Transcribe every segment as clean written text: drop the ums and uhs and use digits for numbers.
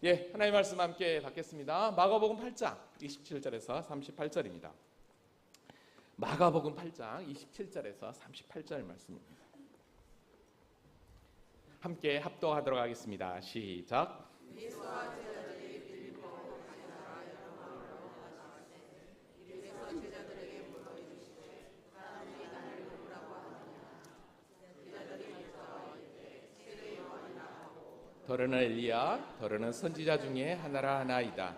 예, 하나님의 말씀 함께 받겠습니다. 마가복음 8장 27절에서 38절입니다. 마가복음 8장 27절에서 38절 말씀입니다. 함께 합독하도록 하겠습니다. 시작. 더러는 엘리야, 더러는 선지자 중에 하나라 하나이다.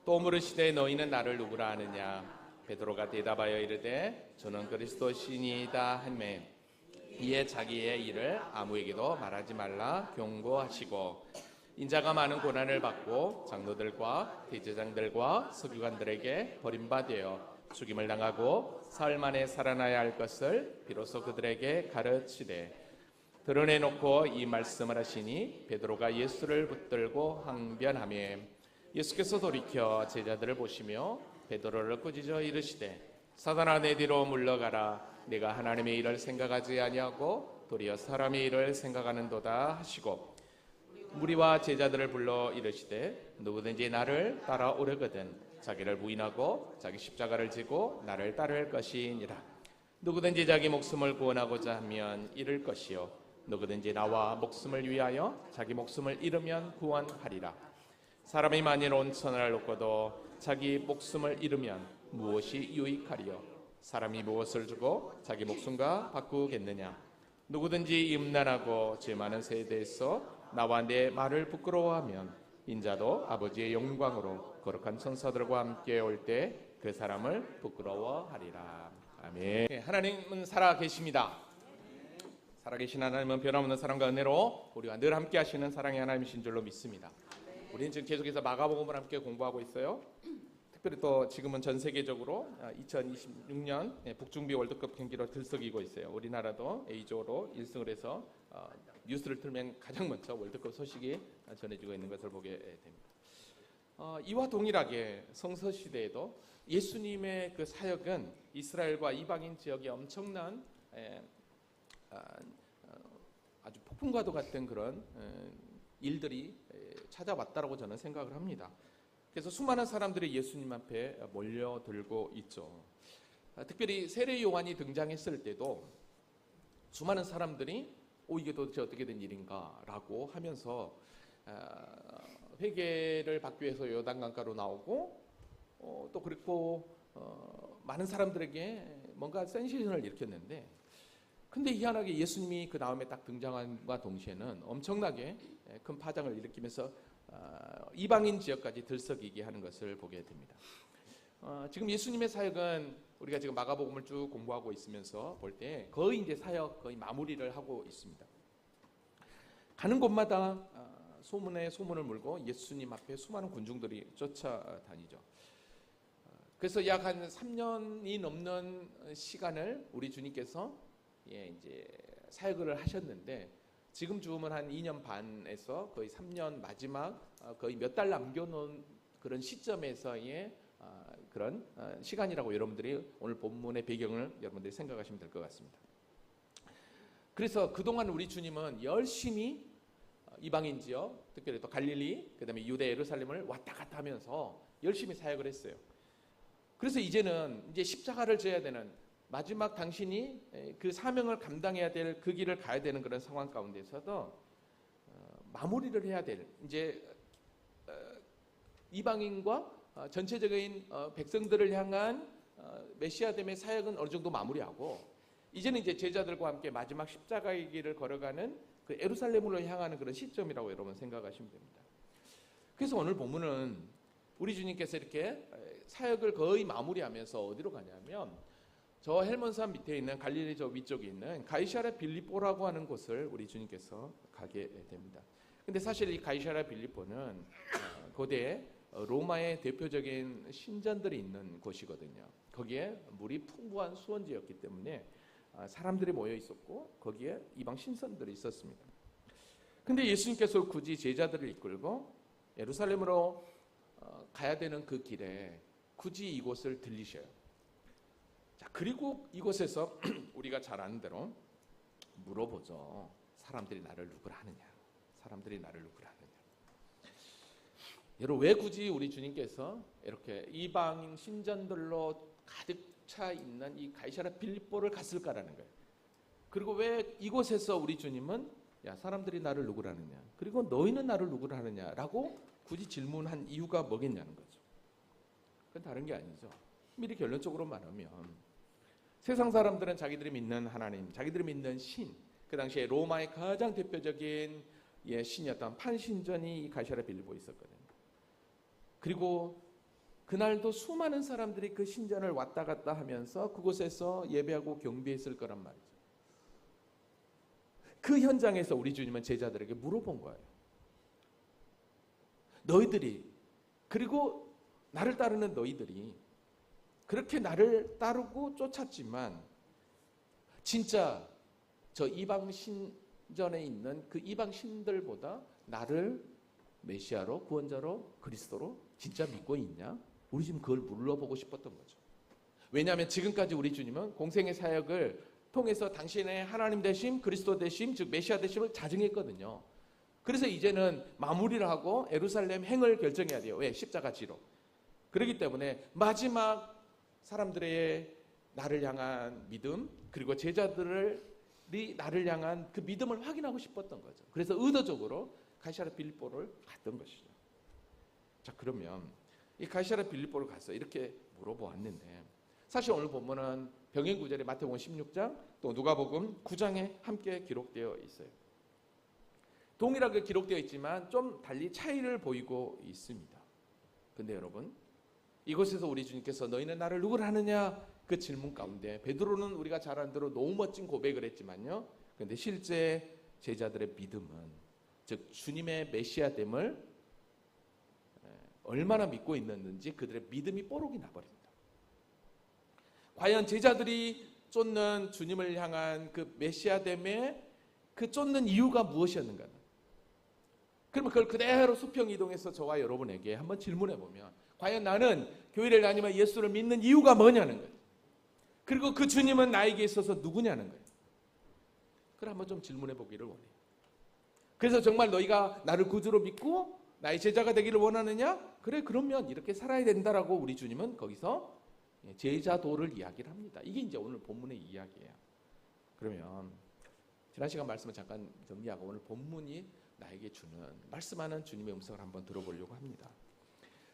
또 물으시되 너희는 나를 누구라 하느냐? 베드로가 대답하여 이르되 저는 그리스도시니이다 하매 이에 자기의 일을 아무에게도 말하지 말라 경고하시고 인자가 많은 고난을 받고 장로들과 대제장들과 서기관들에게 버림받아 죽임을 당하고 사흘 만에 살아나야 할 것을 비로소 그들에게 가르치되 드러내놓고 이 말씀을 하시니 베드로가 예수를 붙들고 항변하며 예수께서 돌이켜 제자들을 보시며 베드로를 꾸짖어 이르시되 사단아 내 뒤로 물러가라. 내가 하나님의 일을 생각하지 아니하고 도리어 사람의 일을 생각하는도다 하시고 무리와 제자들을 불러 이르시되 누구든지 나를 따라오려거든 자기를 부인하고 자기 십자가를 지고 나를 따를 것이니라. 누구든지 자기 목숨을 구원하고자 하면 잃을 것이요 누구든지 나와 목숨을 위하여 자기 목숨을 잃으면 구원하리라. 사람이 만일 온 천하를 얻고도 자기 목숨을 잃으면 무엇이 유익하리요? 사람이 무엇을 주고 자기 목숨과 바꾸겠느냐? 누구든지 이 음란하고 죄 많은 세대에서 나와 내 말을 부끄러워하면 인자도 아버지의 영광으로 거룩한 천사들과 함께 올 때 그 사람을 부끄러워하리라. 아멘. 하나님은 살아계십니다. 살아계신 하나님은 변함없는 사랑과 은혜로 우리와 늘 함께 하시는 사랑의 하나님이신 줄로 믿습니다. 우리는 지금 계속해서 마가복음을 함께 공부하고 있어요. 특별히 또 지금은 전 세계적으로 2026년 북중미 월드컵 경기로 들썩이고 있어요. 우리나라도 A조로 1승을 해서 뉴스를 틀면 가장 먼저 월드컵 소식이 전해지고 있는 것을 보게 됩니다. 이와 동일하게 성서시대에도 예수님의 그 사역은 이스라엘과 이방인 지역에 엄청난 아주 폭풍과도 같은 그런 일들이 찾아왔다고 저는 생각을 합니다. 그래서 수많은 사람들이 예수님 앞에 몰려들고 있죠. 특별히 세례 요한이 등장했을 때도 수많은 사람들이 이게 도대체 어떻게 된 일인가 라고 하면서 회개를 받기 위해서 요단강가로 나오고 또 그렇고 많은 사람들에게 뭔가 센세이션을 일으켰는데 근데 희한하게 예수님이 그 다음에 딱 등장함과 동시에는 엄청나게 큰 파장을 일으키면서 이방인 지역까지 들썩이게 하는 것을 보게 됩니다. 지금 예수님의 사역은 우리가 지금 마가복음을 쭉 공부하고 있으면서 볼 때 거의 이제 사역 거의 마무리를 하고 있습니다. 가는 곳마다 소문에 소문을 물고 예수님 앞에 수많은 군중들이 쫓아다니죠. 그래서 약 한 3년이 넘는 시간을 우리 주님께서 이제 사역을 하셨는데 지금 즈음은 한 2년 반에서 거의 3년 마지막 거의 몇 달 남겨놓은 그런 시점에서의 그런 시간이라고 여러분들이 오늘 본문의 배경을 여러분들이 생각하시면 될 것 같습니다. 그래서 그동안 우리 주님은 열심히 이방인 지역, 특별히 또 갈릴리, 그다음에 유대 예루살렘을 왔다 갔다 하면서 열심히 사역을 했어요. 그래서 이제는 이제 십자가를 져야 되는 마지막 당신이 그 사명을 감당해야 될 그 길을 가야 되는 그런 상황 가운데서도 마무리를 해야 될 이제 이방인과 전체적인 백성들을 향한 메시아됨의 사역은 어느 정도 마무리하고 이제는 이제 제자들과 함께 마지막 십자가의 길을 걸어가는 그 예루살렘으로 향하는 그런 시점이라고 여러분 생각하시면 됩니다. 그래서 오늘 본문은 우리 주님께서 이렇게 사역을 거의 마무리하면서 어디로 가냐면 저 헬몬산 밑에 있는 갈릴리 저 위쪽에 있는 가이사랴 빌립보라고 하는 곳을 우리 주님께서 가게 됩니다. 근데 사실 이 가이사랴 빌립보는 고대 로마의 대표적인 신전들이 있는 곳이거든요. 거기에 물이 풍부한 수원지였기 때문에 사람들이 모여 있었고 거기에 이방 신선들이 있었습니다. 근데 예수님께서 굳이 제자들을 이끌고 예루살렘으로 가야 되는 그 길에 굳이 이곳을 들리셔요. 자, 그리고 이곳에서 우리가 잘 아는 대로 물어보죠. 사람들이 나를 누구라 하느냐? 사람들이 나를 누구라 하느냐? 여러분, 왜 굳이 우리 주님께서 이렇게 이방 신전들로 가득 차 있는 이 가이사랴 빌립보를 갔을까라는 거예요. 그리고 왜 이곳에서 우리 주님은 야, 사람들이 나를 누구라 하느냐, 그리고 너희는 나를 누구라 하느냐라고 굳이 질문한 이유가 뭐겠냐는 거죠. 그건 다른 게 아니죠. 미리 결론적으로 말하면 세상 사람들은 자기들이 믿는 하나님, 자기들이 믿는 신, 그 당시에 로마의 가장 대표적인 신이었던 판신전이 가이사랴 빌립보에 있었거든요. 그리고 그날도 수많은 사람들이 그 신전을 왔다 갔다 하면서 그곳에서 예배하고 경배했을 거란 말이죠. 그 현장에서 우리 주님은 제자들에게 물어본 거예요. 너희들이, 그리고 나를 따르는 너희들이 그렇게 나를 따르고 쫓았지만 진짜 저 이방 신전에 있는 그 이방 신들보다 나를 메시아로, 구원자로, 그리스도로 진짜 믿고 있냐? 우리 지금 그걸 물어보고 싶었던 거죠. 왜냐하면 지금까지 우리 주님은 공생의 사역을 통해서 당신의 하나님 되심, 그리스도 되심, 즉 메시아 되심을 자증했거든요. 그래서 이제는 마무리를 하고 예루살렘 행을 결정해야 돼요. 왜? 십자가 지로. 그렇기 때문에 마지막 사람들의 나를 향한 믿음, 그리고 제자들이 나를 향한 그 믿음을 확인하고 싶었던 거죠. 그래서 의도적으로 가이사랴 빌립보를 갔던 것이죠. 자, 그러면 이 가이사랴 빌립보를 가서 이렇게 물어보았는데, 사실 오늘 본문은 병행 구절에 마태복음 16장 또 누가복음 9장에 함께 기록되어 있어요. 동일하게 기록되어 있지만 좀 달리 차이를 보이고 있습니다. 근데 여러분, 이곳에서 우리 주님께서 너희는 나를 누구라 하느냐, 그 질문 가운데 베드로는 우리가 잘 아는 대로 너무 멋진 고백을 했지만요, 근데 실제 제자들의 믿음은, 즉 주님의 메시아됨을 얼마나 믿고 있는지 그들의 믿음이 뽀록이 나버립니다. 과연 제자들이 쫓는 주님을 향한 그 메시아됨의 그 쫓는 이유가 무엇이었는가? 그러면 그걸 그대로 수평 이동해서 저와 여러분에게 한번 질문해 보면, 과연 나는 교회를 다니며 예수를 믿는 이유가 뭐냐는 거예요. 그리고 그 주님은 나에게 있어서 누구냐는 거예요. 그걸 한번 좀 질문해 보기를 원해요. 그래서 정말 너희가 나를 구주로 믿고 나의 제자가 되기를 원하느냐? 그래, 그러면 이렇게 살아야 된다라고 우리 주님은 거기서 제자도를 이야기를 합니다. 이게 이제 오늘 본문의 이야기예요. 그러면 지난 시간 말씀을 잠깐 정리하고 오늘 본문이 나에게 주는, 말씀하는 주님의 음성을 한번 들어보려고 합니다.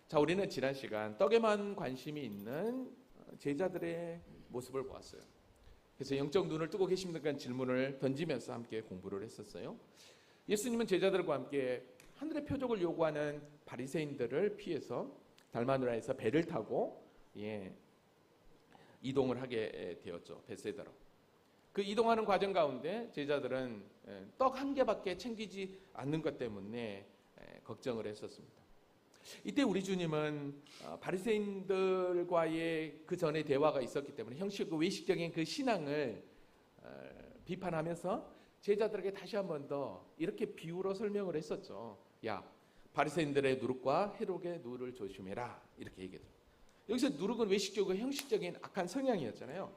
자, 우리는 지난 시간 떡에만 관심이 있는 제자들의 모습을 보았어요. 그래서 영적 눈을 뜨고 계십니까? 질문을 던지면서 함께 공부를 했었어요. 예수님은 제자들과 함께 하늘의 표적을 요구하는 바리새인들을 피해서 달마누라에서 배를 타고 이동을 하게 되었죠. 벳세다로. 그 이동하는 과정 가운데 제자들은 떡 한 개밖에 챙기지 않는 것 때문에 걱정을 했었습니다. 이때 우리 주님은 바리새인들과의 그 전에 대화가 있었기 때문에 형식과 외식적인 그 신앙을 비판하면서 제자들에게 다시 한 번 더 이렇게 비유로 설명을 했었죠. 야, 바리새인들의 누룩과 헤롯의 누를 조심해라, 이렇게 얘기했죠. 여기서 누룩은 외식적이고 형식적인 악한 성향이었잖아요.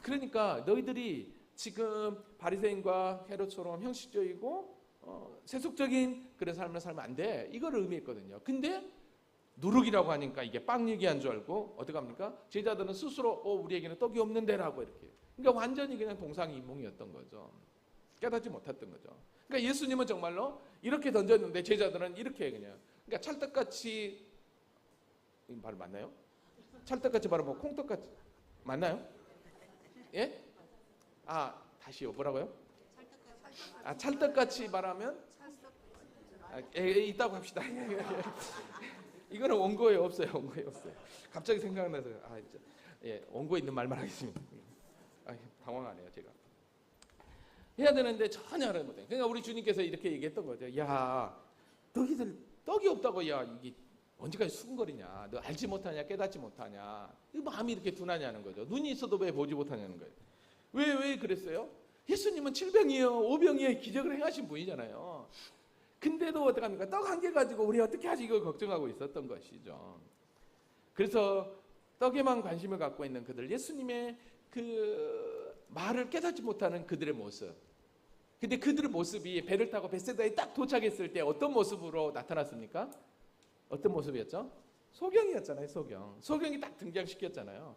그러니까 너희들이 지금 바리새인과 헤롯처럼 형식적이고 세속적인 그런 삶을 살면 안 돼, 이거를 의미했거든요. 근데 누룩이라고 하니까 이게 빵 얘기한 줄 알고 어떡합니까? 제자들은 스스로 우리에게는 떡이 없는데라고 이렇게. 그러니까 완전히 그냥 동상이몽이었던 거죠. 깨닫지 못했던 거죠. 그러니까 예수님은 정말로 이렇게 던졌는데 제자들은 이렇게 그냥, 그러니까 찰떡같이, 이 말 맞나요? 찰떡같이 바라보고 콩떡같이, 맞나요? 예? 다시요. 뭐라고요? 찰떡같이 말하면 있다고 합시다. 이거는 원고에 없어요. 원고에 없어요. 갑자기 생각나서 원고에 있는 말만 하겠습니다. 당황하네요, 제가. 해야 되는데 전혀 알아못 해요. 그러니까 우리 주님께서 이렇게 얘기했던 거죠. 야, 너희들 떡이 없다고, 야, 이게 언제까지 수근거리냐? 너 알지 못하냐? 깨닫지 못하냐? 이 마음이 이렇게 둔하냐는 거죠. 눈이 있어도 왜 보지 못하냐는 거예요. 왜 그랬어요? 예수님은 7병이에요, 5병이에요, 기적을 행하신 분이잖아요. 근데도 어떡합니까? 떡 한 개 가지고 우리 어떻게 하지, 이걸 걱정하고 있었던 것이죠. 그래서 떡에만 관심을 갖고 있는 그들, 예수님의 그 말을 깨닫지 못하는 그들의 모습. 근데 그들의 모습이 배를 타고 벳세다에 딱 도착했을 때 어떤 모습으로 나타났습니까? 어떤 모습이었죠? 소경이었잖아요. 소경이 딱 등장시켰잖아요.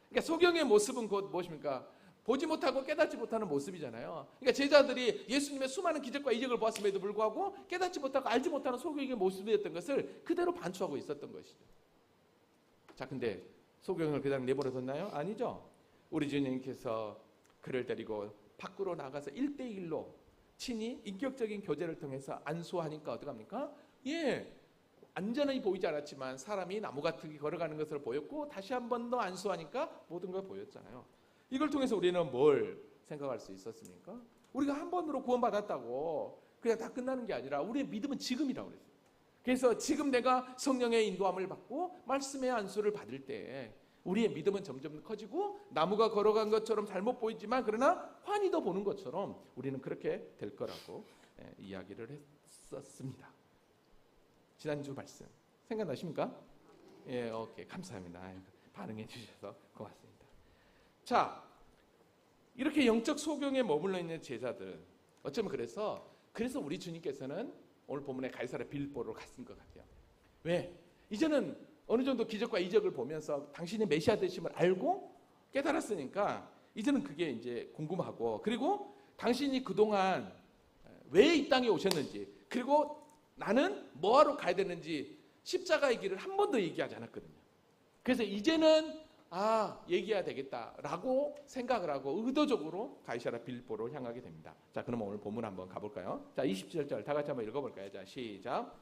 그러니까 소경의 모습은 곧 무엇입니까? 보지 못하고 깨닫지 못하는 모습이잖아요. 그러니까 제자들이 예수님의 수많은 기적과 이적을 보았음에도 불구하고 깨닫지 못하고 알지 못하는 소경의 모습이었던 것을 그대로 반추하고 있었던 것이죠. 자, 근데 소경을 그냥 내버려뒀나요? 아니죠. 우리 주님께서 그를 데리고 밖으로 나가서 1대1로 친히 인격적인 교제를 통해서 안수하니까 어떡합니까? 안전히 보이지 않았지만 사람이 나무가트기 걸어가는 것을 보였고 다시 한 번 더 안수하니까 모든 걸 보였잖아요. 이걸 통해서 우리는 뭘 생각할 수 있었습니까? 우리가 한 번으로 구원받았다고 그냥 다 끝나는 게 아니라 우리의 믿음은 지금이라고 그랬어요. 그래서 지금 내가 성령의 인도함을 받고 말씀의 안수를 받을 때 우리의 믿음은 점점 커지고 나무가 걸어간 것처럼 잘못 보이지만 그러나 환히 더 보는 것처럼 우리는 그렇게 될 거라고 이야기를 했었습니다. 지난주 말씀 생각나십니까? 오케이, 감사합니다. 반응해 주셔서 고맙습니다. 자, 이렇게 영적 소경에 머물러 있는 제자들, 어쩌면 그래서 우리 주님께서는 오늘 본문에 가이사랴 빌립보로 갔을 것 같아요. 왜? 이제는 어느 정도 기적과 이적을 보면서 당신이 메시아 되심을 알고 깨달았으니까 이제는 그게 이제 궁금하고, 그리고 당신이 그동안 왜 이 땅에 오셨는지, 그리고 나는 뭐하러 가야 되는지 십자가의 길을 한 번도 얘기하지 않았거든요. 그래서 이제는 얘기해야 되겠다라고 생각을 하고 의도적으로 가이사랴 빌립보로 향하게 됩니다. 자, 그럼 오늘 본문 한번 가볼까요? 자, 27절 다 같이 한번 읽어볼까요? 자, 시작.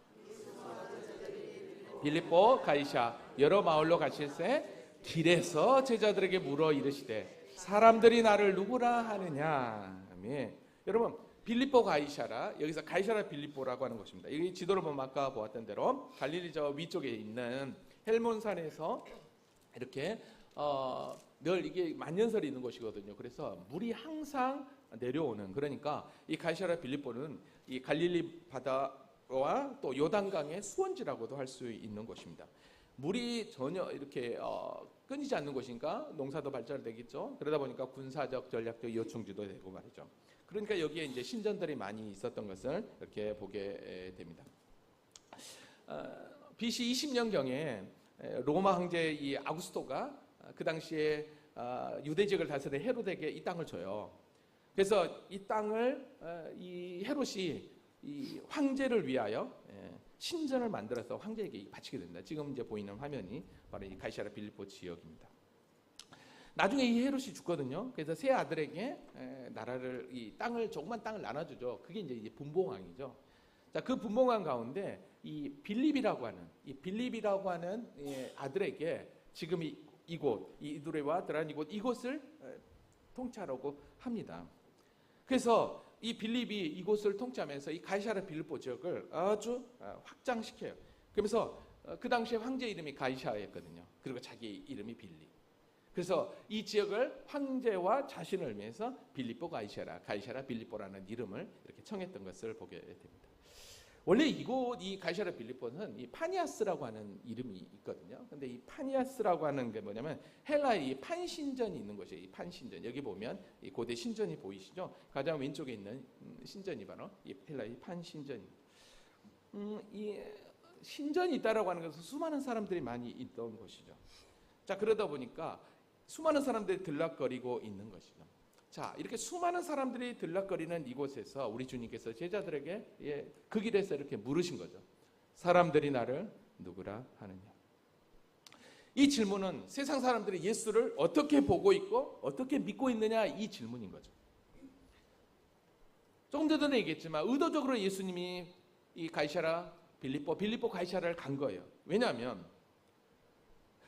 빌립보 가이사 여러 마을로 가실새 길에서 제자들에게 물어 이르시되 사람들이 나를 누구라 하느냐. 아멘. 여러분, 빌립보 가이사라, 여기서 가이사랴 빌립보라고 하는 것입니다. 이 지도를 보면 아까 보았던 대로 갈릴리 저 위쪽에 있는 헬몬산에서 이렇게 늘 이게 만년설이 있는 곳이거든요. 그래서 물이 항상 내려오는, 그러니까 이 가이사랴 빌립보는 이 갈릴리 바다와 또 요단강의 수원지라고도 할 수 있는 곳입니다. 물이 전혀 이렇게 끊이지 않는 곳이니까 농사도 발달되겠죠. 그러다 보니까 군사적, 전략적 요충지도 되고 말이죠. 그러니까 여기에 이제 신전들이 많이 있었던 것을 이렇게 보게 됩니다. BC 20년경에 로마 황제 이 아구스토가 그 당시에 유대 지역을 다스린 헤롯에게 이 땅을 줘요. 그래서 이 땅을 이 헤롯이 이 황제를 위하여 신전을 만들어서 황제에게 바치게 됩니다. 지금 이제 보이는 화면이 바로 이 가이사랴 빌립보 지역입니다. 나중에 이 헤롯이 죽거든요. 그래서 세 아들에게 나라를, 이 땅을, 조그만 땅을 나눠주죠. 그게 이제 분봉왕이죠. 자, 그 분봉왕 가운데 이 빌립이라고 하는 아들에게 지금 이곳, 이두레와 드란 이곳을 통치하라고 합니다. 그래서 이 빌립이 이곳을 통치하면서 이 가이사랴 빌립보 지역을 아주 확장시켜요. 그러면서 그 당시에 황제 이름이 가이사였거든요. 그리고 자기 이름이 빌립. 그래서 이 지역을 황제와 자신을 위해서 빌립보 가이사랴 빌립보라는 이름을 이렇게 청했던 것을 보게 됩니다. 원래 이곳 이 가이사랴 빌립보는 이 파니아스라고 하는 이름이 있거든요. 근데 이 파니아스라고 하는 게 뭐냐면 헬라의 이 판신전이 있는 곳이에요. 이 판신전. 여기 보면 이 고대 신전이 보이시죠? 가장 왼쪽에 있는 신전이 바로 이 헬라의 판신전입니다. 이 신전이 있다라고 하는 것은 수많은 사람들이 많이 있던 곳이죠. 자, 그러다 보니까 수많은 사람들이 들락거리고 있는 것이죠. 자, 이렇게 수많은 사람들이 들락거리는 이곳에서 우리 주님께서 제자들에게 그 길에서 이렇게 물으신 거죠. 사람들이 나를 누구라 하느냐. 이 질문은 세상 사람들이 예수를 어떻게 보고 있고 어떻게 믿고 있느냐, 이 질문인 거죠. 조금 전에 얘기했지만 의도적으로 예수님이 이 가이사랴 빌립보 가이사랴를 간 거예요. 왜냐하면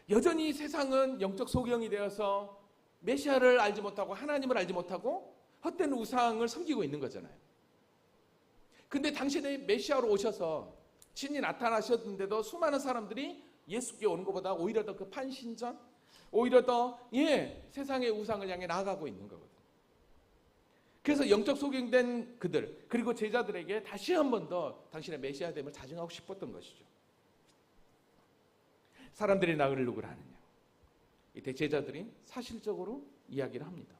여전히 세상은 영적 소경이 되어서 메시아를 알지 못하고 하나님을 알지 못하고 헛된 우상을 섬기고 있는 거잖아요. 근데 당신의 메시아로 오셔서 친히 나타나셨는데도 수많은 사람들이 예수께 오는 것보다 오히려 더 그 판신전, 오히려 더 세상의 우상을 향해 나아가고 있는 거거든요. 그래서 영적 소경된 그들, 그리고 제자들에게 다시 한 번 더 당신의 메시아됨을 자증하고 싶었던 것이죠. 사람들이 나를 누구라 하느냐. 이때 제자들이 사실적으로 이야기를 합니다.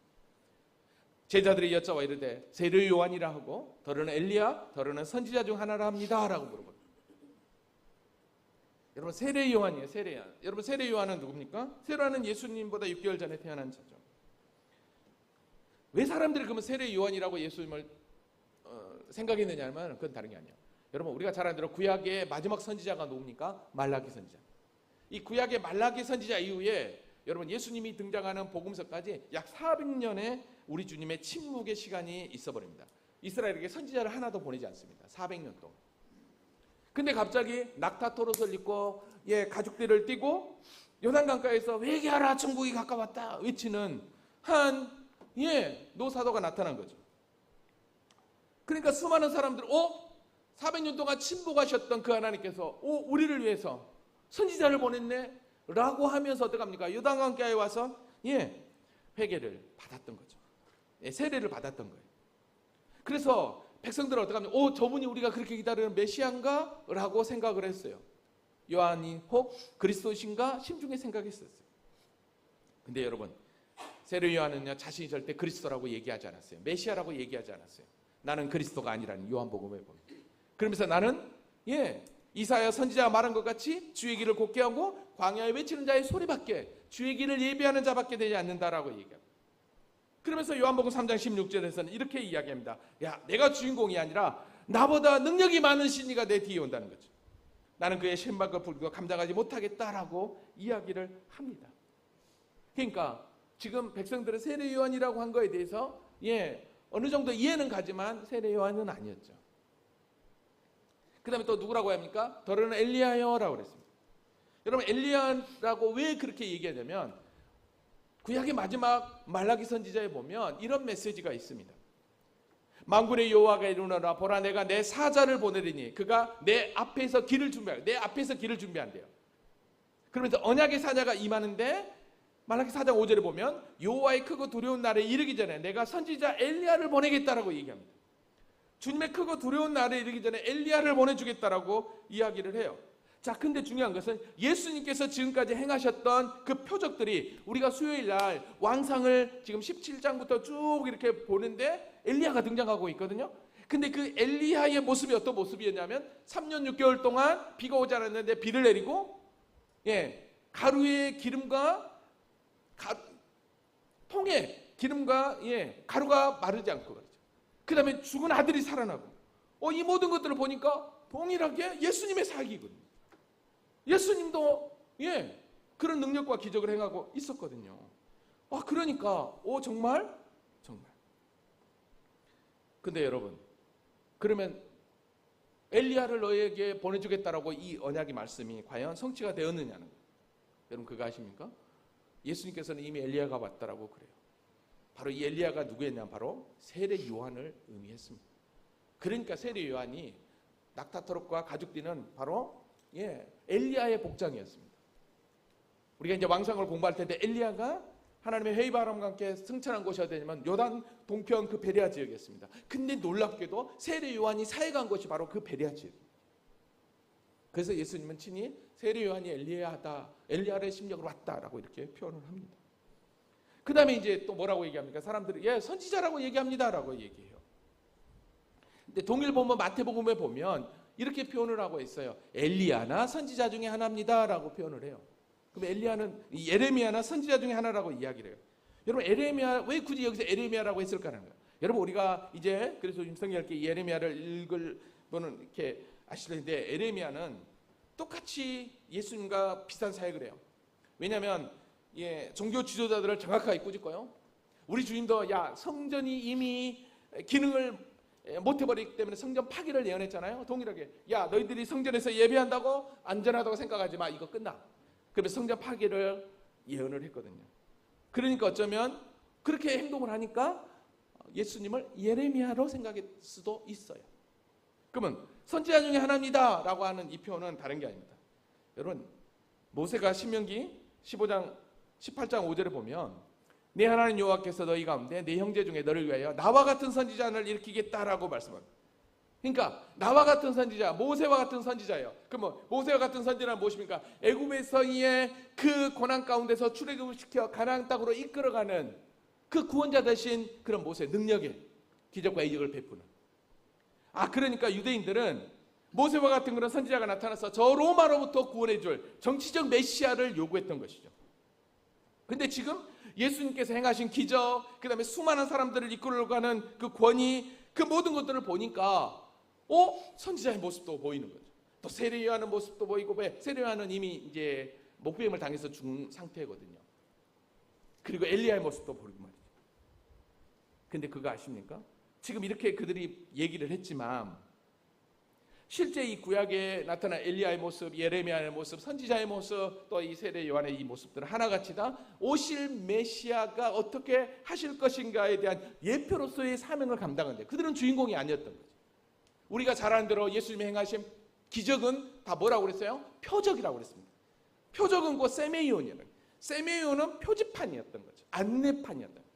제자들이 여쭤와 이르되 세례 요한이라 하고 더러는 엘리야, 더러는 선지자 중 하나라 합니다 라고 물어봅니다. 여러분 세례 요한이에요. 세례 요한. 여러분 세례 요한은 누굽니까? 세례 요한은 예수님보다 6개월 전에 태어난 자죠. 왜 사람들이 그러면 세례 요한이라고 예수님을 생각했느냐 하면 그건 다른 게 아니에요. 여러분 우리가 잘 아는 대로 구약의 마지막 선지자가 누굽니까? 말라기 선지자. 이 구약의 말라기 선지자 이후에 여러분 예수님이 등장하는 복음서까지 약 400년의 우리 주님의 침묵의 시간이 있어버립니다. 이스라엘에게 선지자를 하나도 보내지 않습니다. 400년 동안. 근데 갑자기 낙타토롯을 입고 가죽들을 띠고 요단강가에서 회개하라 천국이 가까웠다 외치는 한 노사도가 나타난 거죠. 그러니까 수많은 사람들 400년 동안 침묵하셨던 그 하나님께서 우리를 위해서 선지자를 보냈네 라고 하면서 어떡합니까? 요단강가에 와서 회개를 받았던 거죠. 세례를 받았던 거예요. 그래서 백성들은 어떡합니까? 저분이 우리가 그렇게 기다리는 메시아인가? 라고 생각을 했어요. 요한이 혹 그리스도신가? 심중에 생각했었어요. 근데 여러분 세례 요한은요 자신이 절대 그리스도라고 얘기하지 않았어요. 메시아라고 얘기하지 않았어요. 나는 그리스도가 아니라는 요한복음에 보면. 그러면서 나는 이사야 선지자가 말한 것 같이 주의 길을 곧게 하고 광야에 외치는 자의 소리밖에 주의 길을 예비하는 자밖에 되지 않는다라고 얘기합니다. 그러면서 요한복음 3장 16절에서는 이렇게 이야기합니다. 야, 내가 주인공이 아니라 나보다 능력이 많은 신이가 내 뒤에 온다는 거죠. 나는 그의 신박과 불도 감당하지 못하겠다라고 이야기를 합니다. 그러니까 지금 백성들은 세례 요한이라고 한 거에 대해서 어느 정도 이해는 가지만 세례 요한은 아니었죠. 그 다음에 또 누구라고 합니까? 더러는 엘리야여라고 그랬습니다. 여러분 엘리야라고 왜 그렇게 얘기하냐면 구약의 마지막 말라기 선지자에 보면 이런 메시지가 있습니다. 만군의 여호와가 이르노라 보라 내가 내 사자를 보내리니 그가 내 앞에서 길을 준비한대요. 그러면서 언약의 사자가 임하는데 말라기 4장 5절에 보면 여호와의 크고 두려운 날에 이르기 전에 내가 선지자 엘리야를 보내겠다라고 얘기합니다. 주님의 크고 두려운 날에 이르기 전에 엘리야를 보내주겠다라고 이야기를 해요. 자, 근데 중요한 것은 예수님께서 지금까지 행하셨던 그 표적들이 우리가 수요일 날 왕상을 지금 17장부터 쭉 이렇게 보는데 엘리야가 등장하고 있거든요. 근데 그 엘리야의 모습이 어떤 모습이었냐면 3년 6개월 동안 비가 오지 않았는데 비를 내리고 가루의 기름과 통에 기름과 가루가 마르지 않고 그러죠. 그 다음에 죽은 아들이 살아나고 이 모든 것들을 보니까 동일하게 예수님의 사역이거든요. 예수님도 그런 능력과 기적을 행하고 있었거든요. 그러니까 정말. 근데 여러분 그러면 엘리야를 너에게 보내주겠다라고 이 언약의 말씀이 과연 성취가 되었느냐는 거예요. 여러분 그거 아십니까? 예수님께서는 이미 엘리야가 왔다라고 그래요. 바로 이 엘리야가 누구였냐? 바로 세례 요한을 의미했습니다. 그러니까 세례 요한이 낙타토롯과 가죽띠는 바로 엘리야의 복장이었습니다. 우리가 이제 왕상을 공부할 텐데 엘리야가 하나님의 회의 바람과 함께 승천한 곳이 어디냐면 요단 동편 그 베레아 지역이었습니다. 근데 놀랍게도 세례 요한이 사역한 곳이 바로 그 베레아 지역입니다. 그래서 예수님은 친히 세례 요한이 엘리야의 심력으로 왔다라고 이렇게 표현을 합니다. 그 다음에 이제 또 뭐라고 얘기합니까? 사람들이 선지자라고 얘기합니다라고 얘기해요. 근데 동일본문 마태복음에 보면 이렇게 표현을 하고 있어요. 엘리야나 선지자 중에 하나입니다라고 표현을 해요. 그럼 엘리야는 예레미야나 선지자 중에 하나라고 이야기를 해요. 여러분 에레미야 왜 굳이 여기서 에레미야라고 했을까는 거예요. 여러분 우리가 이제 그래서 성경에 예레미야를 읽을 분은 이렇게 아실 텐데 에레미야는 똑같이 예수님과 비슷한 사역을 해요. 왜냐하면 종교 지도자들을 정확하게 꾸짖고요. 우리 주님도 성전이 이미 기능을 못해버리기 때문에 성전 파기를 예언했잖아요. 동일하게 너희들이 성전에서 예배한다고 안전하다고 생각하지 마. 이거 끝나. 그래서 성전 파기를 예언을 했거든요. 그러니까 어쩌면 그렇게 행동을 하니까 예수님을 예레미야로 생각할 수도 있어요. 그러면 선지자 중에 하나입니다 라고 하는 이 표현은 다른 게 아닙니다. 여러분 모세가 신명기 18장 5절에 보면 내 하나님 여호와께서 너희 가운데 내 형제 중에 너를 위하여 나와 같은 선지자를 일으키겠다라고 말씀합니다. 그러니까 나와 같은 선지자, 모세와 같은 선지자예요. 그러면 모세와 같은 선지자는 무엇입니까? 애굽에서의 그 고난 가운데서 출애굽을 시켜 가나안 땅으로 이끌어가는 그 구원자 대신 그런 모세 능력의 기적과 이적을 베푸는. 그러니까 유대인들은 모세와 같은 그런 선지자가 나타나서 저 로마로부터 구원해줄 정치적 메시아를 요구했던 것이죠. 근데 지금 예수님께서 행하신 기적, 그 다음에 수많은 사람들을 이끌어가는 그 권위, 그 모든 것들을 보니까 선지자의 모습도 보이는 거죠. 또 세례 요한의 모습도 보이고, 왜? 세례 요한은 이미 이제 목배임을 당해서 죽은 상태거든요. 그리고 엘리야의 모습도 보이고 말이죠. 근데 그거 아십니까? 지금 이렇게 그들이 얘기를 했지만 실제 이 구약에 나타난 엘리야의 모습, 예레미야의 모습, 선지자의 모습, 또 이 세례 요한의 이 모습들은 하나같이 다 오실 메시아가 어떻게 하실 것인가에 대한 예표로서의 사명을 감당한대. 그들은 주인공이 아니었던 거죠. 우리가 잘 아는 대로 예수님이 행하신 기적은 다 뭐라고 그랬어요? 표적이라고 그랬습니다. 표적은 곧 세메이온이라는 거예요. 세메이온은 표지판이었던 거죠. 안내판이었던 거예요.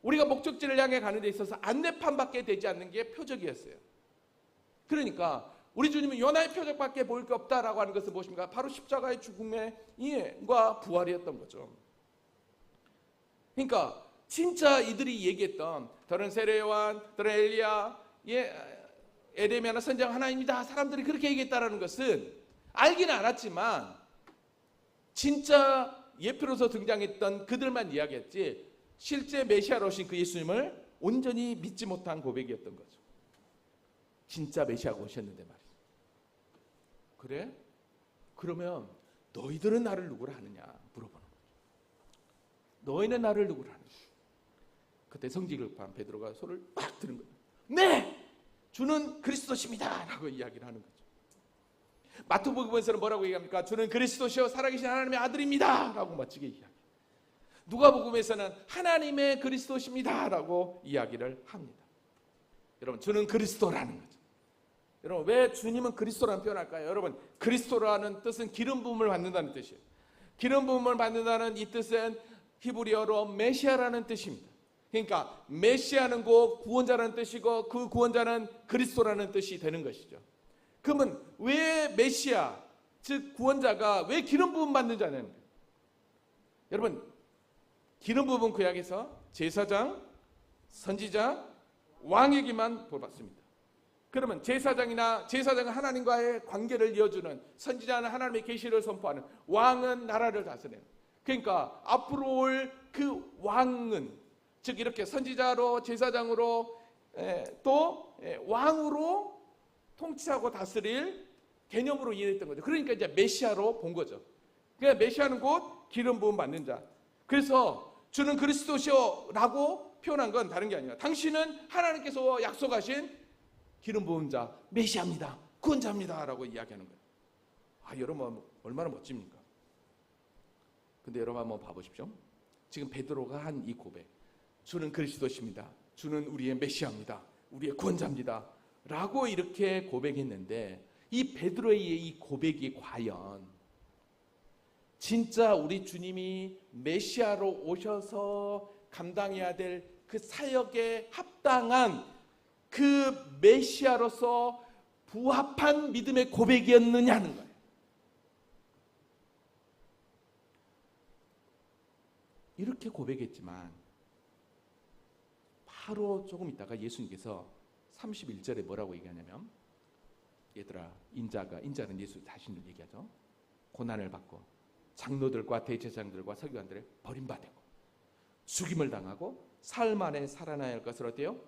우리가 목적지를 향해 가는 데 있어서 안내판밖에 되지 않는 게 표적이었어요. 그러니까 우리 주님은 연하의 표적밖에 보일 게 없다라고 하는 것은 무엇입니까? 바로 십자가의 죽음과 부활이었던 거죠. 그러니까 진짜 이들이 얘기했던 다른 세례 요한, 다른 엘리야, 에레미야나 선지자 하나입니다. 사람들이 그렇게 얘기했다라는 것은 알기는 알았지만 진짜 예표로서 등장했던 그들만 이야기했지 실제 메시아로 오신 그 예수님을 온전히 믿지 못한 고백이었던 거죠. 진짜 메시아가 오셨는데 말이죠. 그래? 그러면 너희들은 나를 누구라 하느냐 물어보는 거죠. 너희는 나를 누구라 하느냐. 그때 성지급한 베드로가 손을 막 드는 거예요. 네! 주는 그리스도십니다 라고 이야기를 하는 거죠. 마태복음에서는 뭐라고 얘기합니까? 주는 그리스도시요 살아계신 하나님의 아들입니다 라고 멋지게 이야기해요. 누가복음에서는 하나님의 그리스도십니다 라고 이야기를 합니다. 여러분, 주는 그리스도라는 거죠. 여러분, 왜 주님은 그리스도라는 표현할까요? 여러분, 그리스도라는 뜻은 기름 부음을 받는다는 뜻이에요. 기름 부음을 받는다는 이 뜻은 히브리어로 메시아라는 뜻입니다. 그러니까 메시아는 곧 구원자라는 뜻이고 그 구원자는 그리스도라는 뜻이 되는 것이죠. 그러면 왜 메시아, 즉 구원자가 왜 기름 부음 받는 자냐는 거예요. 여러분, 기름 부음은 구약에서 제사장, 선지자, 왕에게만 보았습니다. 그러면 제사장은 하나님과의 관계를 이어주는, 선지자는 하나님의 계시를 선포하는, 왕은 나라를 다스리는. 그러니까 앞으로 올 그 왕은, 즉 이렇게 선지자로, 제사장으로, 또 왕으로 통치하고 다스릴 개념으로 이해했던 거죠. 그러니까 이제 메시아로 본 거죠. 그러니까 메시아는 곧 기름 부음 받는 자. 그래서 주는 그리스도시오라고 표현한 건 다른 게 아니라 당신은 하나님께서 약속하신 기름 부은 자, 메시아입니다, 구원자입니다 라고 이야기하는 거예요. 여러분 얼마나 멋집니까? 근데 여러분 한번 봐보십시오. 지금 베드로가 한 이 고백, 주는 그리스도십니다, 주는 우리의 메시아입니다, 우리의 구원자입니다 라고 이렇게 고백했는데, 이 베드로의 이 고백이 과연 진짜 우리 주님이 메시아로 오셔서 감당해야 될 그 사역에 합당한 그 메시아로서 부합한 믿음의 고백이었느냐는 거예요. 이렇게 고백했지만 바로 조금 있다가 예수님께서 31절에 뭐라고 얘기하냐면, 얘들아, 인자는 예수 자신을 얘기하죠. 고난을 받고 장로들과 대제사장들과 서기관들을 버림받고 죽임을 당하고 사흘 만에 살아나야 할 것을 어때요?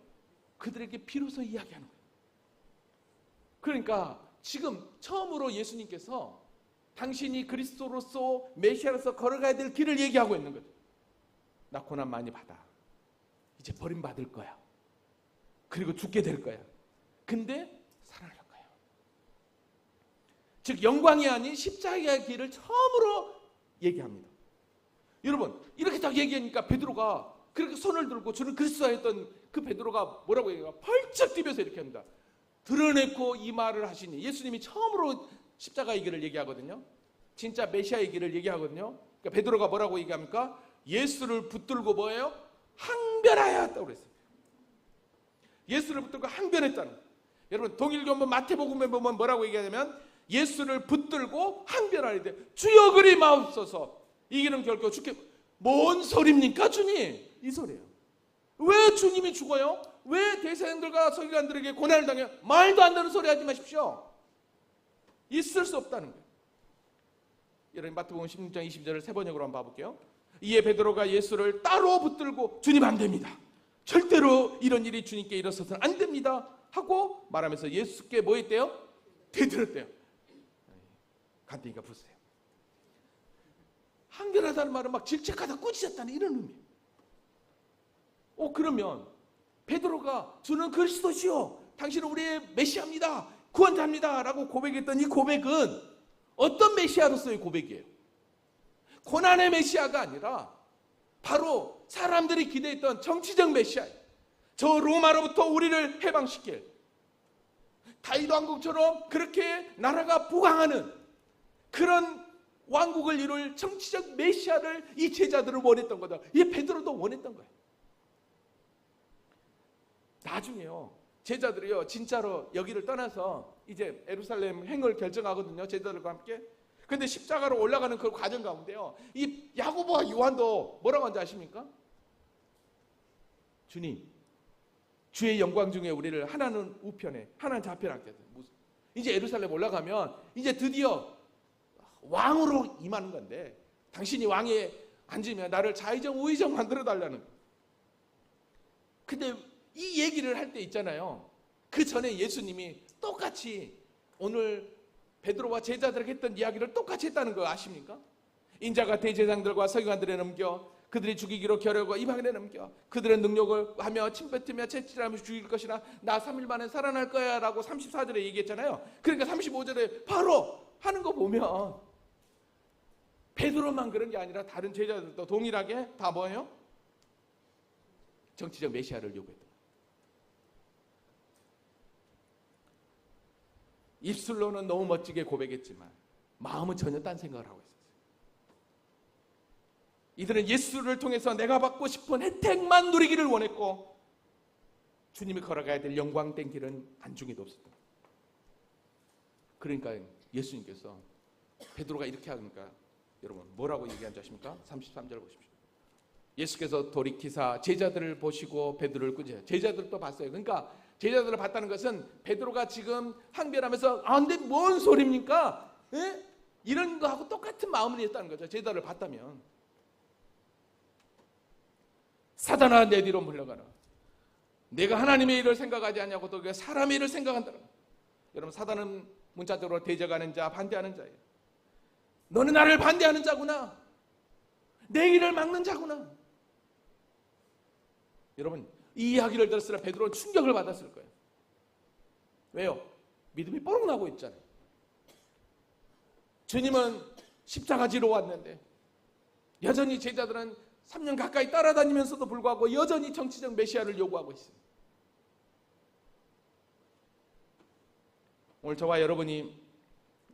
그들에게 비로소 이야기하는 거예요. 그러니까 지금 처음으로 예수님께서 당신이 그리스도로서 메시아로서 걸어가야 될 길을 얘기하고 있는 거죠. 나 고난 많이 받아. 이제 버림받을 거야. 그리고 죽게 될 거야. 근데 살아날 거야. 즉 영광이 아닌 십자가의 길을 처음으로 얘기합니다. 여러분, 이렇게 딱 얘기하니까 베드로가 그렇게 손을 들고 주는 그리스도였던 그 베드로가 뭐라고 얘기해요? 펄쩍 뛰면서 이렇게 합니다. 드러내고 이 말을 하시니, 예수님이 처음으로 십자가의 길을 얘기하거든요. 진짜 메시아의 길을 얘기하거든요. 그러니까 베드로가 뭐라고 얘기합니까? 예수를 붙들고 뭐예요? 항변하였다고 그랬어요. 예수를 붙들고 항변했다는 거예요. 여러분, 동일교본 마태복음에 보면 뭐라고 얘기하냐면 예수를 붙들고 항변하는데, 주여 그리 마옵소서, 이 길은 결코 죽게. 뭔 소리입니까 주님? 이 소리예요. 왜 주님이 죽어요? 왜 대사장들과 서기관들에게 고난을 당해요? 말도 안 되는 소리 하지 마십시오. 있을 수 없다는 거예요. 여러분 마태복음 16장 20절을 세 번역으로 한번 봐볼게요. 이에 베드로가 예수를 따로 붙들고 주님 안 됩니다. 절대로 이런 일이 주님께 일어서서는 안 됩니다. 하고 말하면서 예수께 뭐 했대요? 대들었대요. 간땡이가 부으세요. 한결하다는 말은 막 질책하다 꾸짖었다는 이런 의미예요. 그러면 베드로가 주는 그리스도시요 당신은 우리의 메시아입니다. 구원자입니다. 라고 고백했던 이 고백은 어떤 메시아로서의 고백이에요? 고난의 메시아가 아니라 바로 사람들이 기대했던 정치적 메시아예요. 저 로마로부터 우리를 해방시킬 다윗 왕국처럼 그렇게 나라가 부강하는 그런 왕국을 이룰 정치적 메시아를 이 제자들은 원했던 거다. 이 베드로도 원했던 거예요. 나중에요 제자들이요 진짜로 여기를 떠나서 이제 예루살렘 행을 결정하거든요. 제자들과 함께. 근데 십자가로 올라가는 그 과정 가운데요 이 야고보와 요한도 뭐라고 하는지 아십니까? 주님, 주의 영광 중에 우리를 하나는 우편에 하나는 좌편에 앉게 해서 이제 예루살렘 올라가면 이제 드디어 왕으로 임하는 건데 당신이 왕에 앉으면 나를 좌의정 우의정 만들어 달라는 거예요. 근데 이 얘기를 할 때 있잖아요. 그 전에 예수님이 똑같이 오늘 베드로와 제자들에게 했던 이야기를 똑같이 했다는 거 아십니까? 인자가 대제사장들과 서기관들에 넘겨 그들이 죽이기로 겨루고 이방인에 넘겨 그들의 능력을 하며 침뱉으며 채찍질하며 죽일 것이나 나 3일 만에 살아날 거야 라고 34절에 얘기했잖아요. 그러니까 35절에 바로 하는 거 보면 베드로만 그런 게 아니라 다른 제자들도 동일하게 다 뭐예요? 정치적 메시아를 요구했던 거예요. 입술로는 너무 멋지게 고백했지만 마음은 전혀 딴 생각을 하고 있었어요. 이들은 예수를 통해서 내가 받고 싶은 혜택만 누리기를 원했고 주님이 걸어가야 될 영광된 길은 안중에도 없었던 거예요. 그러니까 예수님께서 베드로가 이렇게 하니까 여러분 뭐라고 얘기한 줄 아십니까? 33절 보십시오. 예수께서 돌이키사 제자들을 보시고 베드로를 꾸짖어요. 제자들도 봤어요. 그러니까 제자들을 봤다는 것은 베드로가 지금 항변하면서 근데 뭔 소리입니까? 에? 이런 거하고 똑같은 마음을 했다는 거죠. 제자들을 봤다면. 사단아 내 뒤로 물러가라. 내가 하나님의 일을 생각하지 않냐고 또 사람의 일을 생각한다. 여러분 사단은 문자적으로 대적하는 자, 반대하는 자예요. 너는 나를 반대하는 자구나. 내 일을 막는 자구나. 여러분 이 이야기를 들었을 때 베드로는 충격을 받았을 거예요. 왜요? 믿음이 뽀록 나고 있잖아요. 주님은 십자가 지러 왔는데 여전히 제자들은 3년 가까이 따라다니면서도 불구하고 여전히 정치적 메시아를 요구하고 있습니다. 오늘 저와 여러분이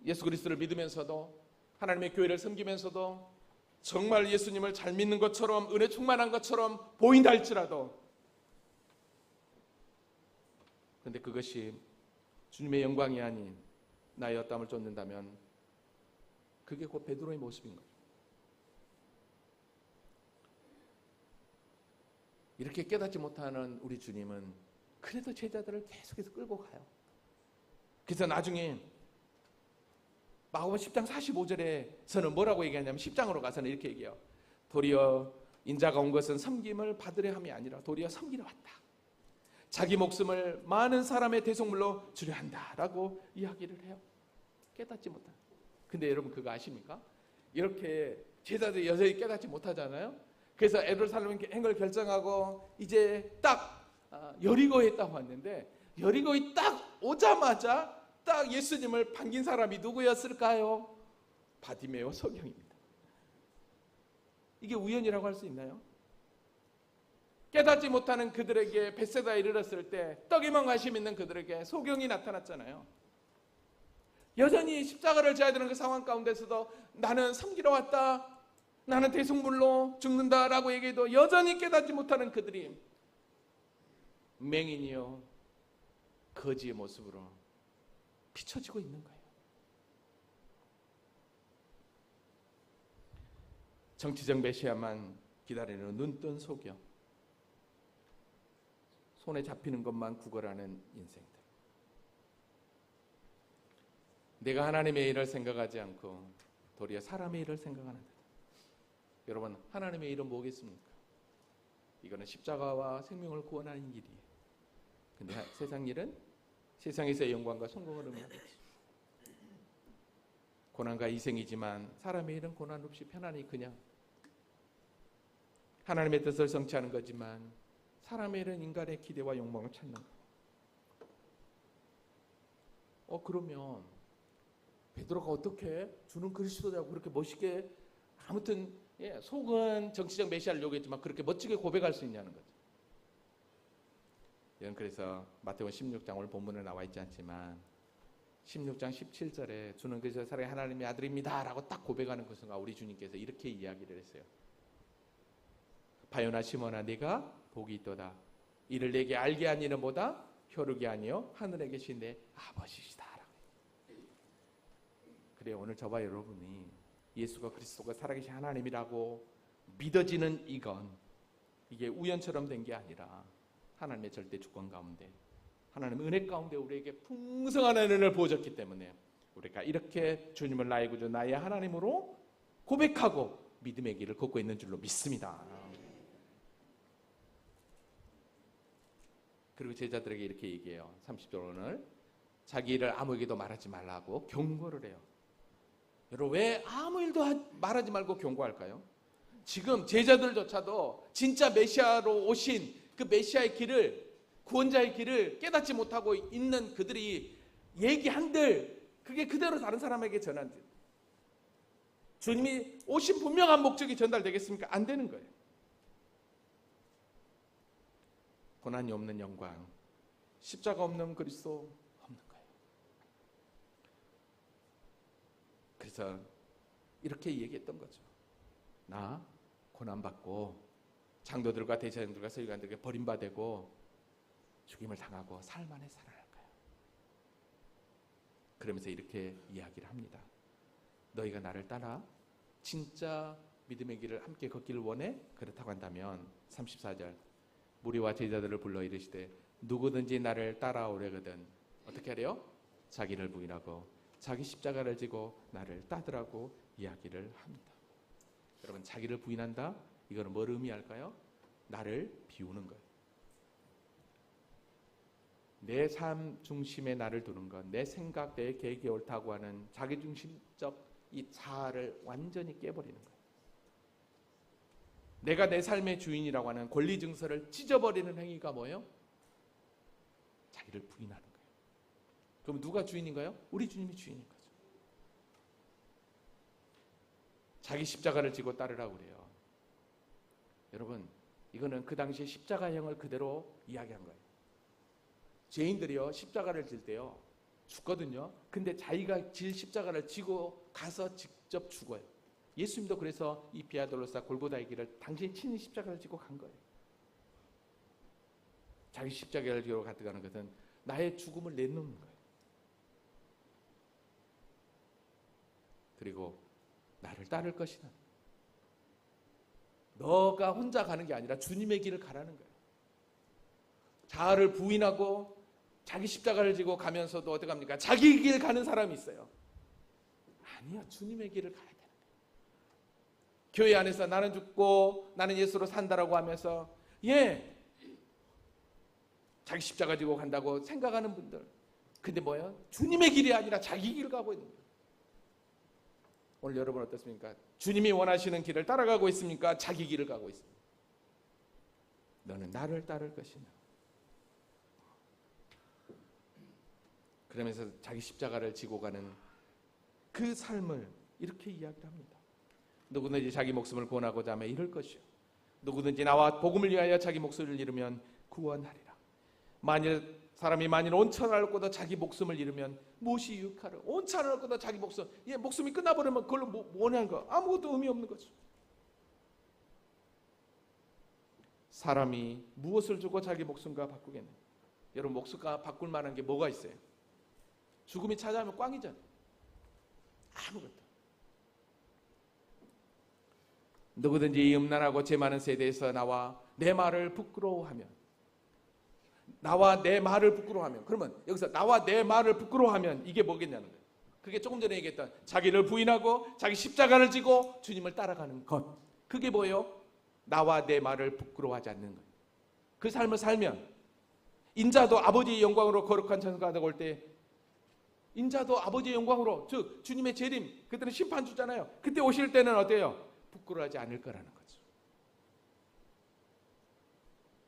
예수 그리스도를 믿으면서도 하나님의 교회를 섬기면서도 정말 예수님을 잘 믿는 것처럼 은혜 충만한 것처럼 보인다 할지라도 그런데 그것이 주님의 영광이 아닌 나의 엿담을 쫓는다면 그게 곧 베드로의 모습인 거죠. 이렇게 깨닫지 못하는 우리 주님은 그래도 제자들을 계속해서 끌고 가요. 그래서 나중에 마가복음 10장 45절에서는 뭐라고 얘기하냐면 10장으로 가서는 이렇게 얘기해요. 도리어 인자가 온 것은 섬김을 받으려 함이 아니라 도리어 섬기러 왔다. 자기 목숨을 많은 사람의 대속물로 주려 한다라고 이야기를 해요. 깨닫지 못한. 근데 여러분 그거 아십니까? 이렇게 제자들이 여전히 깨닫지 못하잖아요. 그래서 예루살렘 행을 결정하고 이제 딱 여리고에 딱 왔는데 여리고에 딱 오자마자 딱 예수님을 반긴 사람이 누구였을까요? 바디메오 소경입니다. 이게 우연이라고 할 수 있나요? 깨닫지 못하는 그들에게 벳세다에 이르렀을 때 떡에만 관심 있는 그들에게 소경이 나타났잖아요. 여전히 십자가를 져야 되는 그 상황 가운데서도 나는 섬기러 왔다, 나는 대속물로 죽는다라고 얘기해도 여전히 깨닫지 못하는 그들이 맹인이요 거지의 모습으로 비춰지고 있는 거예요. 정치적 메시아만 기다리는 눈뜬 소경, 손에 잡히는 것만 구걸하는 인생들. 내가 하나님의 일을 생각하지 않고 도리어 사람의 일을 생각하는 데. 여러분, 하나님의 일은 뭐겠습니까? 이거는 십자가와 생명을 구원하는 일이에요. 근데 세상 일은 세상에서의 영광과 성공을 의미하겠지. 고난과 희생이지만 사람의 일은 고난 없이 편안히 그냥 하나님의 뜻을 성취하는 거지만 사람의 일은 인간의 기대와 욕망을 찾는 거. 그러면 베드로가 어떻게 주는 그리스도라고 그렇게 멋있게 아무튼 속은 정치적 메시아를 요구했지만 그렇게 멋지게 고백할 수 있냐는 거죠. 이건 그래서 마태복음 16장 오늘 본문에 나와 있지 않지만 16장 17절에 주는 그리스도 살아계신 하나님의 아들입니다 라고 딱 고백하는 것은 우리 주님께서 이렇게 이야기를 했어요. 바요나 시몬아 네가 복이 있도다. 이를 내게 알게 한 이는 보다 혈육이 아니요 하늘에 계신 내 아버지시다. 그래, 오늘 저와 여러분이 예수가 그리스도가 살아계신 하나님이라고 믿어지는 이게 우연처럼 된 게 아니라 하나님의 절대 주권 가운데 하나님의 은혜 가운데 우리에게 풍성한 은혜를 부어줬기 때문에 우리가 이렇게 주님을 나의 구주 나의 하나님으로 고백하고 믿음의 길을 걷고 있는 줄로 믿습니다. 그리고 제자들에게 이렇게 얘기해요. 30절은 자기 일을 아무에게도 말하지 말라고 경고를 해요. 여러분, 왜 아무 일도 말하지 말고 경고할까요? 지금 제자들조차도 진짜 메시아로 오신 그 메시아의 길을, 구원자의 길을 깨닫지 못하고 있는 그들이 얘기한들 그게 그대로 다른 사람에게 전한다. 주님이 오신 분명한 목적이 전달되겠습니까? 안 되는 거예요. 고난이 없는 영광, 십자가 없는 그리스도 없는 거예요. 그래서 이렇게 얘기했던 거죠. 나 고난받고 장로들과 대제사장들과 서기관들에게 버림받고 죽임을 당하고 사흘 만에 살아날 거야. 그러면서 이렇게 이야기를 합니다. 너희가 나를 따라 진짜 믿음의 길을 함께 걷기를 원해? 그렇다고 한다면 34절 무리와 제자들을 불러 이르시되 누구든지 나를 따라오려거든 어떻게 하래요? 자기를 부인하고 자기 십자가를 지고 나를 따르라고 이야기를 합니다. 여러분, 자기를 부인한다? 이거는 뭘 의미할까요? 나를 비우는 거예요. 내 삶 중심에 나를 두는 것, 내 생각, 내 계획이 옳다고 하는 자기중심적 이 자아를 완전히 깨버리는 거예요. 내가 내 삶의 주인이라고 하는 권리 증서를 찢어버리는 행위가 뭐예요? 자기를 부인하는 거예요. 그럼 누가 주인인가요? 우리 주님이 주인인 거죠. 자기 십자가를 지고 따르라고 그래요. 여러분, 이거는 그 당시에 십자가형을 그대로 이야기한 거예요. 죄인들이요, 십자가를 질 때요 죽거든요. 근데 자기가 질 십자가를 지고 가서 직접 죽어요. 예수님도 그래서 이 비아돌로사 골고다의 길을 당신이 친히 십자가를 지고 간 거예요. 자기 십자가를 지고 가는 것은 나의 죽음을 내놓는 거예요. 그리고 나를 따를 것이다. 너가 혼자 가는 게 아니라 주님의 길을 가라는 거예요. 자아를 부인하고 자기 십자가를 지고 가면서도 어떻게 합니까? 자기 길 가는 사람이 있어요. 아니야, 주님의 길을 가야 되는 거예요. 교회 안에서 나는 죽고 나는 예수로 산다라고 하면서 자기 십자가 지고 간다고 생각하는 분들, 근데 뭐예요? 주님의 길이 아니라 자기 길을 가고 있는 거예요. 오늘 여러분 어떻습니까? 주님이 원하시는 길을 따라가고 있습니까? 자기 길을 가고 있습니까? 너는 나를 따를 것이냐? 그러면서 자기 십자가를 지고 가는 그 삶을 이렇게 이야기를 합니다. 누구든지 자기 목숨을 구원하고자 하면 잃을 것이요 누구든지 나와 복음을 위하여 자기 목숨을 잃으면 구원하리라. 사람이 만일 온 천하를 얻고도 자기 목숨을 잃으면 무엇이 유익하려? 온 천하를 얻고도 자기 목숨이 끝나버리면 그걸로 뭐냐는 거 아무것도 의미 없는 거죠. 사람이 무엇을 주고 자기 목숨과 바꾸겠냐? 여러분, 목숨과 바꿀 만한 게 뭐가 있어요? 죽음이 찾아오면 꽝이잖아요. 아무것도. 누구든지 이 음란하고 죄 많은 세대에서 나와 내 말을 부끄러워하면, 그러면 여기서 나와 내 말을 부끄러워하면 이게 뭐겠냐는 거예요. 그게 조금 전에 얘기했던 자기를 부인하고 자기 십자가를 지고 주님을 따라가는 것. 그게 뭐예요? 나와 내 말을 부끄러워하지 않는 거예요. 그 삶을 살면 인자도 아버지의 영광으로 거룩한 천사가 되고 올 때 인자도 아버지의 영광으로, 즉 주님의 재림, 그때는 심판주잖아요. 그때 오실 때는 어때요? 부끄러워하지 않을 거라는 거죠.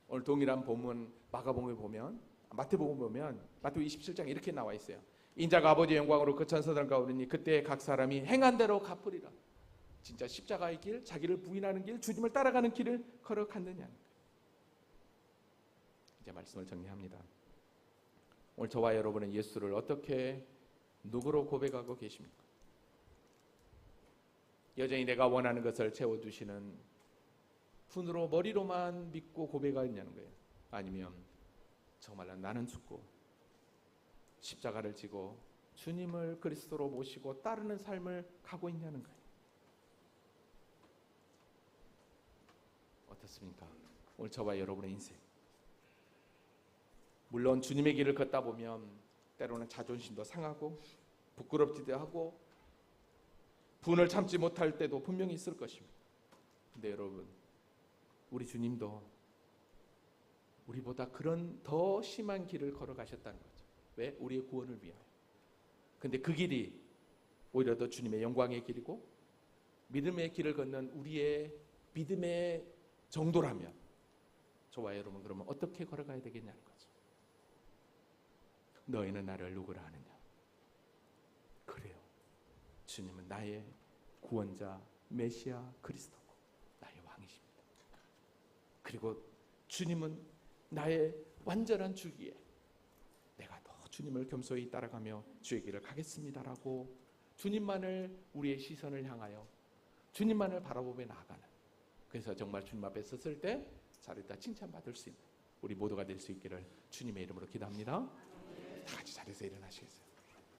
오늘 동일한 본문 마가복음에 보면, 마태복음 보면 마태복음 27장에 이렇게 나와 있어요. 인자가 아버지의 영광으로 그 천사들과 오르니 그때 각 사람이 행한 대로 갚으리라. 진짜 십자가의 길, 자기를 부인하는 길, 주님을 따라가는 길을 걸어갔느냐는 거예요. 이제 말씀을 정리합니다. 오늘 저와 여러분은 예수를 어떻게, 누구로 고백하고 계십니까? 여전히 내가 원하는 것을 채워주시는 분으로, 머리로만 믿고 고백하느냐는 거예요. 아니면 정말로 나는 죽고 십자가를 지고 주님을 그리스도로 모시고 따르는 삶을 가고 있냐는 거예요. 어떻습니까? 오늘 저와 여러분의 인생, 물론 주님의 길을 걷다 보면 때로는 자존심도 상하고 부끄럽기도 하고 분을 참지 못할 때도 분명히 있을 것입니다. 근데 여러분, 우리 주님도 우리보다 그런 더 심한 길을 걸어가셨다는 거죠. 왜? 우리의 구원을 위하여. 근데 그 길이 오히려 더 주님의 영광의 길이고 믿음의 길을 걷는 우리의 믿음의 정도라면 저와 여러분, 그러면 어떻게 걸어가야 되겠냐는 거죠. 너희는 나를 누구라 하느냐? 그래요, 주님은 나의 구원자, 메시아, 그리스도고 나의 왕이십니다. 그리고 주님은 나의 완전한 주기에 내가 더 주님을 겸손히 따라가며 주의 길을 가겠습니다라고 주님만을, 우리의 시선을 향하여 주님만을 바라보며 나아가는, 그래서 정말 주님 앞에 섰을 때 자리다 칭찬받을 수 있는 우리 모두가 될 수 있기를 주님의 이름으로 기도합니다. 다 같이 자리에서 일어나시겠어요?